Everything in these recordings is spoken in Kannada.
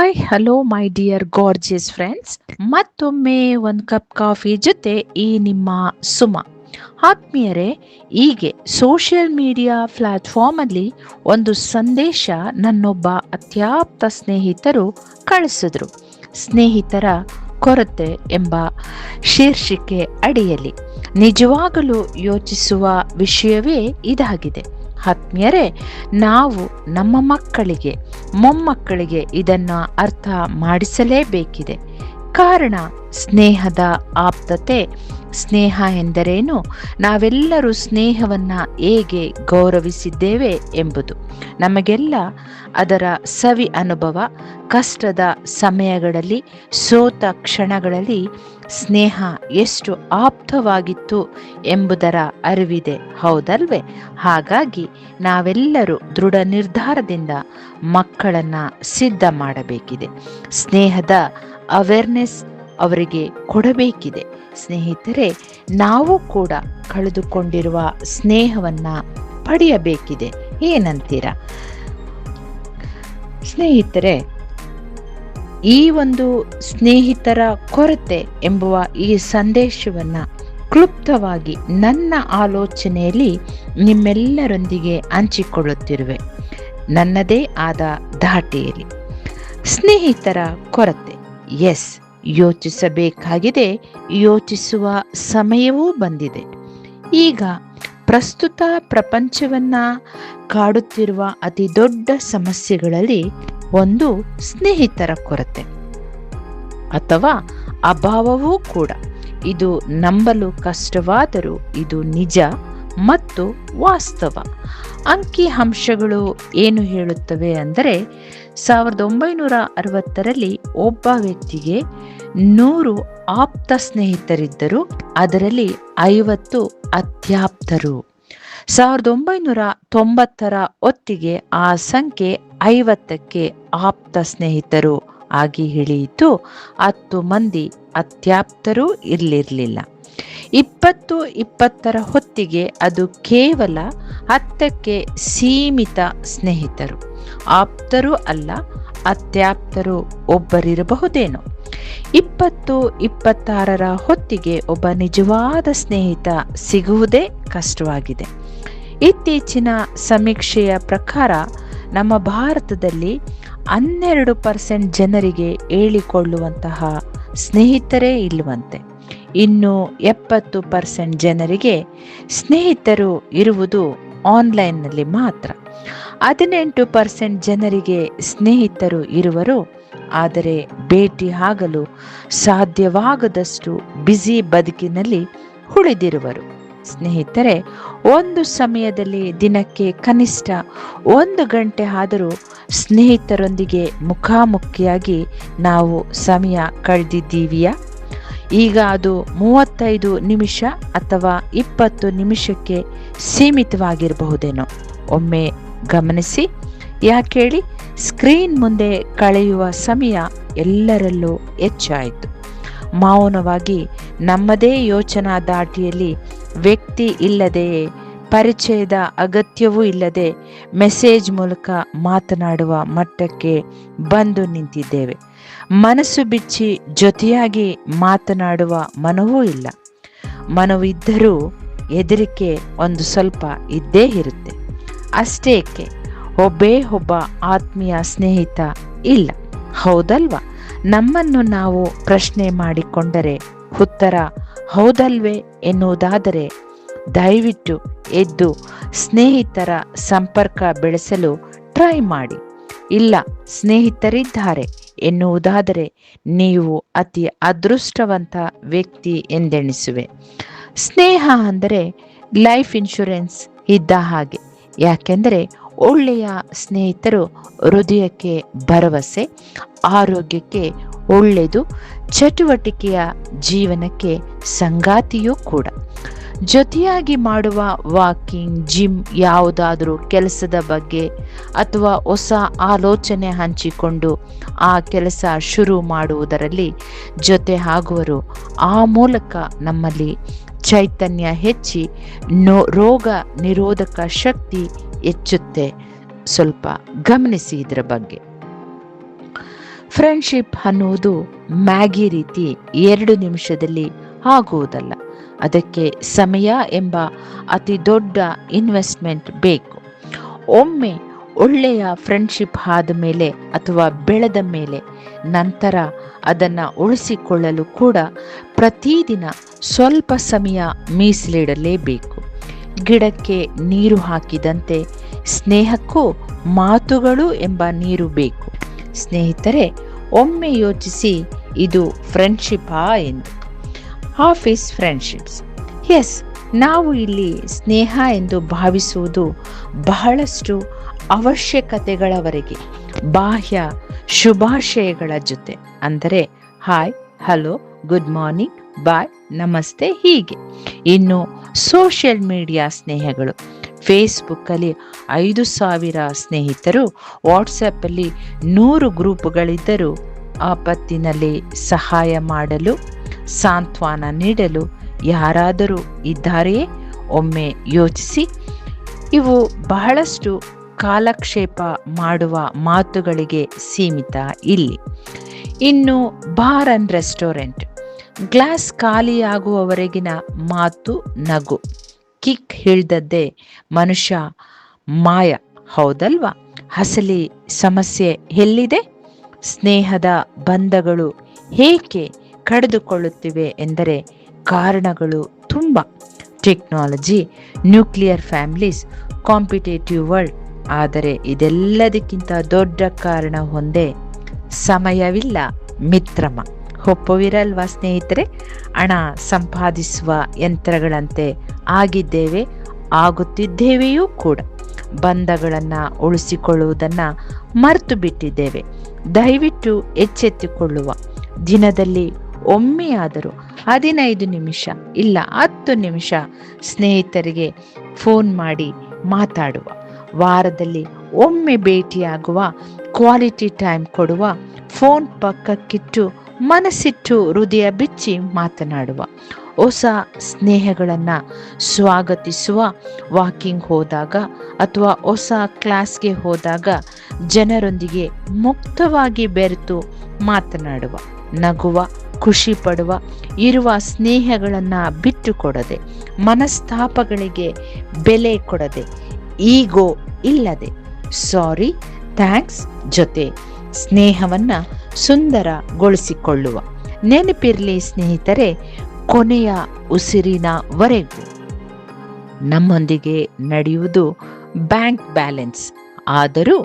Hi hello my dear gorgeous friends. ಮತ್ತೊಮ್ಮೆ ಒಂದು ಕಪ್ ಕಾಫಿ ಜೊತೆ ಈ ನಿಮ್ಮ ಸುಮ. ಆತ್ಮೀಯರೇ, ಹೀಗೆ ಸೋಷಿಯಲ್ ಮೀಡಿಯಾ ಪ್ಲಾಟ್ಫಾರ್ಮಲ್ಲಿ ಒಂದು ಸಂದೇಶ ನನ್ನೊಬ್ಬ ಅತ್ಯಾಪ್ತ ಸ್ನೇಹಿತರು ಕಳಿಸಿದ್ರು. ಸ್ನೇಹಿತರ ಕೊರತೆ ಎಂಬ ಶೀರ್ಷಿಕೆ ಅಡಿಯಲ್ಲಿ ನಿಜವಾಗಲೂ ಯೋಚಿಸುವ ವಿಷಯವೇ ಇದಾಗಿದೆ. ಆತ್ಮೀಯರೇ, ನಾವು ನಮ್ಮ ಮಕ್ಕಳಿಗೆ ಮೊಮ್ಮಕ್ಕಳಿಗೆ ಇದನ್ನು ಅರ್ಥ ಮಾಡಿಸಲೇಬೇಕಿದೆ. ಕಾರಣ ಸ್ನೇಹದ ಆಪ್ತತೆ. ಸ್ನೇಹ ಎಂದರೇನು, ನಾವೆಲ್ಲರೂ ಸ್ನೇಹವನ್ನು ಹೇಗೆ ಗೌರವಿಸಿದ್ದೇವೆ ಎಂಬುದು ನಮಗೆಲ್ಲ ಅದರ ಸವಿ ಅನುಭವ. ಕಷ್ಟದ ಸಮಯಗಳಲ್ಲಿ, ಸೋತ ಕ್ಷಣಗಳಲ್ಲಿ ಸ್ನೇಹ ಎಷ್ಟು ಆಪ್ತವಾಗಿತ್ತು ಎಂಬುದರ ಅರಿವಿದೆ, ಹೌದಲ್ವೇ? ಹಾಗಾಗಿ ನಾವೆಲ್ಲರೂ ದೃಢ ನಿರ್ಧಾರದಿಂದ ಮಕ್ಕಳನ್ನು ಸಿದ್ಧ ಮಾಡಬೇಕಿದೆ. ಸ್ನೇಹದ ಅವೇರ್ನೆಸ್ ಅವರಿಗೆ ಕೊಡಬೇಕಿದೆ. ಸ್ನೇಹಿತರೆ, ನಾವು ಕೂಡ ಕಳೆದುಕೊಂಡಿರುವ ಸ್ನೇಹವನ್ನು ಪಡೆಯಬೇಕಿದೆ. ಏನಂತೀರಾ ಸ್ನೇಹಿತರೆ? ಈ ಒಂದು ಸ್ನೇಹಿತರ ಕೊರತೆ ಎಂಬುವ ಈ ಸಂದೇಶವನ್ನು ಕ್ಲುಪ್ತವಾಗಿ ನನ್ನ ಆಲೋಚನೆಯಲ್ಲಿ ನಿಮ್ಮೆಲ್ಲರೊಂದಿಗೆ ಹಂಚಿಕೊಳ್ಳುತ್ತಿರುವೆ, ನನ್ನದೇ ಆದ ಧಾಟಿಯಲ್ಲಿ. ಸ್ನೇಹಿತರ ಕೊರತೆ, ಎಸ್, ಯೋಚಿಸಬೇಕಾಗಿದೆ. ಯೋಚಿಸುವ ಸಮಯವೂ ಬಂದಿದೆ. ಈಗ ಪ್ರಸ್ತುತ ಪ್ರಪಂಚವನ್ನು ಕಾಡುತ್ತಿರುವ ಅತಿ ದೊಡ್ಡ ಸಮಸ್ಯೆಗಳಲ್ಲಿ ಒಂದು ಸ್ನೇಹಿತರ ಕೊರತೆ ಅಥವಾ ಅಭಾವವೂ ಕೂಡ. ಇದು ನಂಬಲು ಕಷ್ಟವಾದರೂ ಇದು ನಿಜ ಮತ್ತು ವಾಸ್ತವ. ಅಂಕಿಅಂಶಗಳು ಏನು ಹೇಳುತ್ತವೆ ಅಂದರೆ, 1960ರಲ್ಲಿ ಒಬ್ಬ ವ್ಯಕ್ತಿಗೆ 100 ಆಪ್ತ ಸ್ನೇಹಿತರಿದ್ದರು, ಅದರಲ್ಲಿ 50 ಅತ್ಯಾಪ್ತರು. 1990ರ ಹೊತ್ತಿಗೆ ಆ ಸಂಖ್ಯೆ 50ಕ್ಕೆ ಆಪ್ತ ಸ್ನೇಹಿತರು ಆಗಿ ಇಳಿಯಿತು. 10 ಮಂದಿ ಅತ್ಯಾಪ್ತರೂ ಇರಲಿಲ್ಲ. 2020ರ ಹೊತ್ತಿಗೆ ಅದು ಕೇವಲ 10ಕ್ಕೆ ಸೀಮಿತ ಸ್ನೇಹಿತರು. ಆಪ್ತರೂ ಅಲ್ಲ, ಅತ್ಯಾಪ್ತರು ಒಬ್ಬರಿರಬಹುದೇನೋ. 2026ರ ಹೊತ್ತಿಗೆ ಒಬ್ಬ ನಿಜವಾದ ಸ್ನೇಹಿತ ಸಿಗುವುದೇ ಕಷ್ಟವಾಗಿದೆ. ಇತ್ತೀಚಿನ ಸಮೀಕ್ಷೆಯ ಪ್ರಕಾರ ನಮ್ಮ ಭಾರತದಲ್ಲಿ 12% ಜನರಿಗೆ ಹೇಳಿಕೊಳ್ಳುವಂತಹ ಸ್ನೇಹಿತರೇ ಇಲ್ಲವಂತೆ. ಇನ್ನು 70% ಜನರಿಗೆ ಸ್ನೇಹಿತರು ಇರುವುದು ಆನ್ಲೈನ್ನಲ್ಲಿ ಮಾತ್ರ. 18% ಜನರಿಗೆ ಸ್ನೇಹಿತರು ಇರುವರು, ಆದರೆ ಭೇಟಿ ಆಗಲು ಸಾಧ್ಯವಾಗದಷ್ಟು ಬ್ಯುಸಿ ಬದುಕಿನಲ್ಲಿ ಉಳಿದಿರುವರು. ಸ್ನೇಹಿತರೆ, ಒಂದು ಸಮಯದಲ್ಲಿ ದಿನಕ್ಕೆ ಕನಿಷ್ಠ 1 ಗಂಟೆ ಆದರೂ ಸ್ನೇಹಿತರೊಂದಿಗೆ ಮುಖಾಮುಖಿಯಾಗಿ ನಾವು ಸಮಯ ಕಳೆದಿದ್ದೀವಿಯಾ? ಈಗ ಅದು 35 ನಿಮಿಷ ಅಥವಾ 20 ನಿಮಿಷಕ್ಕೆ ಸೀಮಿತವಾಗಿರಬಹುದೇನೋ. ಒಮ್ಮೆ ಗಮನಿಸಿ. ಯಾಕೇಳಿ? ಸ್ಕ್ರೀನ್ ಮುಂದೆ ಕಳೆಯುವ ಸಮಯ ಎಲ್ಲರಲ್ಲೂ ಹೆಚ್ಚಾಯಿತು. ಮೌನವಾಗಿ ನಮ್ಮದೇ ಯೋಚನಾ ದಾಟಿಯಲ್ಲಿ ವ್ಯಕ್ತಿ ಇಲ್ಲದೆಯೇ, ಪರಿಚಯದ ಅಗತ್ಯವೂ ಇಲ್ಲದೆ ಮೆಸೇಜ್ ಮೂಲಕ ಮಾತನಾಡುವ ಮಟ್ಟಕ್ಕೆ ಬಂದು ನಿಂತಿದ್ದೇವೆ. ಮನಸ್ಸು ಬಿಚ್ಚಿ ಜೊತೆಯಾಗಿ ಮಾತನಾಡುವ ಮನವೂ ಇಲ್ಲ. ಮನವಿದ್ದರೂ ಹೆದರಿಕೆ ಒಂದು ಸ್ವಲ್ಪ ಇದ್ದೇ ಇರುತ್ತೆ. ಅಷ್ಟೇಕೆ ಒಬ್ಬೇ ಒಬ್ಬ ಆತ್ಮೀಯ ಸ್ನೇಹಿತ ಇಲ್ಲ, ಹೌದಲ್ವಾ? ನಮ್ಮನ್ನು ನಾವು ಪ್ರಶ್ನೆ ಮಾಡಿಕೊಂಡರೆ ಉತ್ತರ ಹೌದಲ್ವೇ ಎನ್ನುವುದಾದರೆ ದಯವಿಟ್ಟು ಎದ್ದು ಸ್ನೇಹಿತರ ಸಂಪರ್ಕ ಬೆಳೆಸಲು ಟ್ರೈ ಮಾಡಿ. ಇಲ್ಲ, ಸ್ನೇಹಿತರಿದ್ದಾರೆ ಎನ್ನುವುದಾದರೆ ನೀವು ಅತಿ ಅದೃಷ್ಟವಂತ ವ್ಯಕ್ತಿ ಎಂದೆಣಿಸುವೆ. ಸ್ನೇಹ ಅಂದರೆ ಲೈಫ್ ಇನ್ಶೂರೆನ್ಸ್ ಇದ್ದ ಹಾಗೆ. ಯಾಕೆಂದರೆ ಒಳ್ಳೆಯ ಸ್ನೇಹಿತರು ಹೃದಯಕ್ಕೆ ಭರವಸೆ, ಆರೋಗ್ಯಕ್ಕೆ ಒಳ್ಳೆಯದು, ಚಟುವಟಿಕೆಯ ಜೀವನಕ್ಕೆ ಸಂಗಾತಿಯೂ ಕೂಡ. ಜೊತೆಯಾಗಿ ಮಾಡುವ ವಾಕಿಂಗ್, ಜಿಮ್, ಯಾವುದಾದರೂ ಕೆಲಸದ ಬಗ್ಗೆ ಅಥವಾ ಹೊಸ ಆಲೋಚನೆ ಹಂಚಿಕೊಂಡು ಆ ಕೆಲಸ ಶುರು ಮಾಡುವುದರಲ್ಲಿ ಜೊತೆ ಆಗುವರು. ಆ ಮೂಲಕ ನಮ್ಮಲ್ಲಿ ಚೈತನ್ಯ ಹೆಚ್ಚಿ ರೋಗ ನಿರೋಧಕ ಶಕ್ತಿ ಹೆಚ್ಚುತ್ತೆ. ಸ್ವಲ್ಪ ಗಮನಿಸಿ ಇದರ ಬಗ್ಗೆ. ಫ್ರೆಂಡ್ಶಿಪ್ ಅನ್ನುವುದು ಮ್ಯಾಗಿ ರೀತಿ 2 ನಿಮಿಷದಲ್ಲಿ ಆಗುವುದಲ್ಲ. ಅದಕ್ಕೆ ಸಮಯ ಎಂಬ ಅತಿ ದೊಡ್ಡ ಇನ್ವೆಸ್ಟ್ಮೆಂಟ್ ಬೇಕು. ಒಮ್ಮೆ ಒಳ್ಳೆಯ ಫ್ರೆಂಡ್ಶಿಪ್ ಆದ ಮೇಲೆ ಅಥವಾ ಬೆಳೆದ ಮೇಲೆ ನಂತರ ಅದನ್ನು ಉಳಿಸಿಕೊಳ್ಳಲು ಕೂಡ ಪ್ರತಿದಿನ ಸ್ವಲ್ಪ ಸಮಯ ಮೀಸಲಿಡಲೇಬೇಕು. ಗಿಡಕ್ಕೆ ನೀರು ಹಾಕಿದಂತೆ ಸ್ನೇಹಕ್ಕೂ ಮಾತುಗಳು ಎಂಬ ನೀರು ಬೇಕು. ಸ್ನೇಹಿತರೆ, ಒಮ್ಮೆ ಯೋಚಿಸಿ, ಇದು ಫ್ರೆಂಡ್ಶಿಪ್ಪಾ ಎಂದು. Office friendships. ಎಸ್, ನಾವು ಇಲ್ಲಿ ಸ್ನೇಹ ಎಂದು ಭಾವಿಸುವುದು ಬಹಳಷ್ಟು ಅವಶ್ಯಕತೆಗಳವರೆಗೆ ಬಾಹ್ಯ ಶುಭಾಶಯಗಳ ಜೊತೆ, ಅಂದರೆ ಹಾಯ್, ಹಲೋ, ಗುಡ್ ಮಾರ್ನಿಂಗ್, ಬಾಯ್, ನಮಸ್ತೆ, ಹೀಗೆ. ಇನ್ನು ಸೋಷಿಯಲ್ ಮೀಡಿಯಾ ಸ್ನೇಹಗಳು. ಫೇಸ್ಬುಕ್ಕಲ್ಲಿ 5,000 ಸ್ನೇಹಿತರು, ವಾಟ್ಸಪ್ಪಲ್ಲಿ 100 ಗ್ರೂಪುಗಳಿದ್ದರೂ ಆಪತ್ತಿನಲ್ಲಿ ಸಹಾಯ ಮಾಡಲು, ಸಾಂತ್ವನ ನೀಡಲು ಯಾರಾದರೂ ಇದ್ದಾರೆಯೇ? ಒಮ್ಮೆ ಯೋಚಿಸಿ. ಇವು ಬಹಳಷ್ಟು ಕಾಲಕ್ಷೇಪ ಮಾಡುವ ಮಾತುಗಳಿಗೆ ಸೀಮಿತ ಇಲ್ಲಿ. ಇನ್ನು ಬಾರ್ ಅಂಡ್ ರೆಸ್ಟೋರೆಂಟ್. ಗ್ಲಾಸ್ ಖಾಲಿಯಾಗುವವರೆಗಿನ ಮಾತು, ನಗು. ಕಿಕ್ ಹಿಡಿದದ್ದೇ ಮನುಷ್ಯ ಮಾಯ, ಹೌದಲ್ವಾ? ಅಸಲಿ ಸಮಸ್ಯೆ ಎಲ್ಲಿದೆ? ಸ್ನೇಹದ ಬಂಧಗಳು ಏಕೆ ಕಡಿದುಕೊಳ್ಳುತ್ತಿವೆ ಎಂದರೆ ಕಾರಣಗಳು ತುಂಬ. Technology, nuclear families, competitive world. ಆದರೆ ಇದೆಲ್ಲದಕ್ಕಿಂತ ದೊಡ್ಡ ಕಾರಣ ಒಂದೇ: ಸಮಯವಿಲ್ಲ, ಮಿತ್ರಮ. ಒಪ್ಪುವಿರಲ್ವಾ ಸ್ನೇಹಿತರೆ? ಹಣ ಸಂಪಾದಿಸುವ ಯಂತ್ರಗಳಂತೆ ಆಗಿದ್ದೇವೆ, ಆಗುತ್ತಿದ್ದೇವೆಯೂ ಕೂಡ. ಬಂಧಗಳನ್ನು ಉಳಿಸಿಕೊಳ್ಳುವುದನ್ನು ಮರೆತು ಬಿಟ್ಟಿದ್ದೇವೆ. ದಯವಿಟ್ಟು ಎಚ್ಚೆತ್ತುಕೊಳ್ಳುವ. ದಿನದಲ್ಲಿ ಒಮ್ಮೆಯಾದರೂ 15 ನಿಮಿಷ ಇಲ್ಲ 10 ನಿಮಿಷ ಸ್ನೇಹಿತರಿಗೆ ಫೋನ್ ಮಾಡಿ ಮಾತಾಡುವ. ವಾರದಲ್ಲಿ ಒಮ್ಮೆ ಭೇಟಿಯಾಗುವ, ಕ್ವಾಲಿಟಿ ಟೈಮ್ ಕೊಡುವ. ಫೋನ್ ಪಕ್ಕಕ್ಕಿಟ್ಟು ಮನಸ್ಸಿಟ್ಟು ಹೃದಯ ಬಿಚ್ಚಿ ಮಾತನಾಡುವ. ಹೊಸ ಸ್ನೇಹಗಳನ್ನು ಸ್ವಾಗತಿಸುವ. ವಾಕಿಂಗ್ ಹೋದಾಗ ಅಥವಾ ಹೊಸ ಕ್ಲಾಸ್ಗೆ ಹೋದಾಗ ಜನರೊಂದಿಗೆ ಮುಕ್ತವಾಗಿ ಬೆರೆತು ಮಾತನಾಡುವ, ನಗುವ, ಖುಷಿ ಪಡುವ. ಇರುವ ಸ್ನೇಹಗಳನ್ನು ಬಿಟ್ಟು ಕೊಡದೆ, ಮನಸ್ತಾಪಗಳಿಗೆ ಬೆಲೆ ಕೊಡದೆ, ಈಗೋ ಇಲ್ಲದೆ, ಸಾರಿ, ಥ್ಯಾಂಕ್ಸ್ ಜೊತೆ ಸ್ನೇಹವನ್ನು ಸುಂದರಗೊಳಿಸಿಕೊಳ್ಳುವ. ನೆನಪಿರಲಿ ಸ್ನೇಹಿತರೆ, ಕೊನೆಯ ಉಸಿರಿನವರೆಗೂ ನಮ್ಮೊಂದಿಗೆ ನಡೆಯುವುದು ಬ್ಯಾಂಕ್ ಬ್ಯಾಲೆನ್ಸ್. ಆದರೂ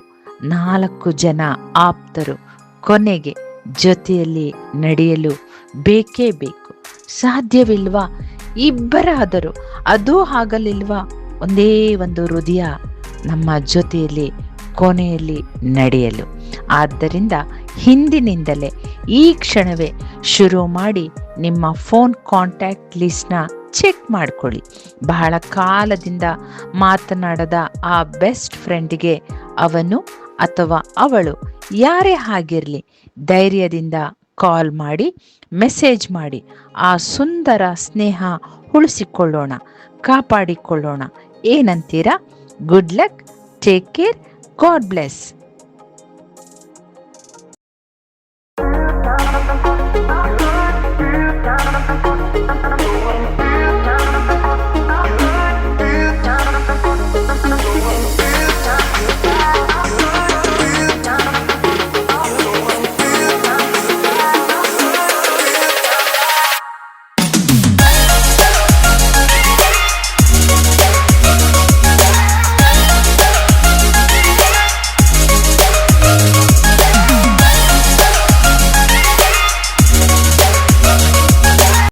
4 ಜನ ಆಪ್ತರು ಕೊನೆಗೆ ಜೊತೆಯಲ್ಲಿ ನಡೆಯಲು ಬೇಕೇ ಬೇಕು. ಸಾಧ್ಯವಿಲ್ವಾ? ಇಬ್ಬರಾದರೂ. ಅದೂ ಆಗಲಿಲ್ವಾ? ಒಂದೇ ಒಂದು ಹೃದಯ ನಮ್ಮ ಜೊತೆಯಲ್ಲಿ ಕೊನೆಯಲ್ಲಿ ನಡೆಯಲು. ಆದ್ದರಿಂದ ಹಿಂದಿನಿಂದಲೇ ಈ ಕ್ಷಣವೇ ಶುರು ಮಾಡಿ ನಿಮ್ಮ ಫೋನ್ ಕಾಂಟ್ಯಾಕ್ಟ್ ಲಿಸ್ಟ್ನ ಚೆಕ್ ಮಾಡ್ಕೊಳ್ಳಿ. ಬಹಳ ಕಾಲದಿಂದ ಮಾತನಾಡದ ಆ ಬೆಸ್ಟ್ ಫ್ರೆಂಡ್ಗೆ ಅವನು ಅಥವಾ ಅವಳು ಯಾರೇ ಆಗಿರಲಿ ಧೈರ್ಯದಿಂದ ಕಾಲ್ ಮಾಡಿ, ಮೆಸೇಜ್ ಮಾಡಿ. ಆ ಸುಂದರ ಸ್ನೇಹ ಉಳಿಸಿಕೊಳ್ಳೋಣ, ಕಾಪಾಡಿಕೊಳ್ಳೋಣ. ಏನಂತೀರಾ? Good luck, take care, god bless.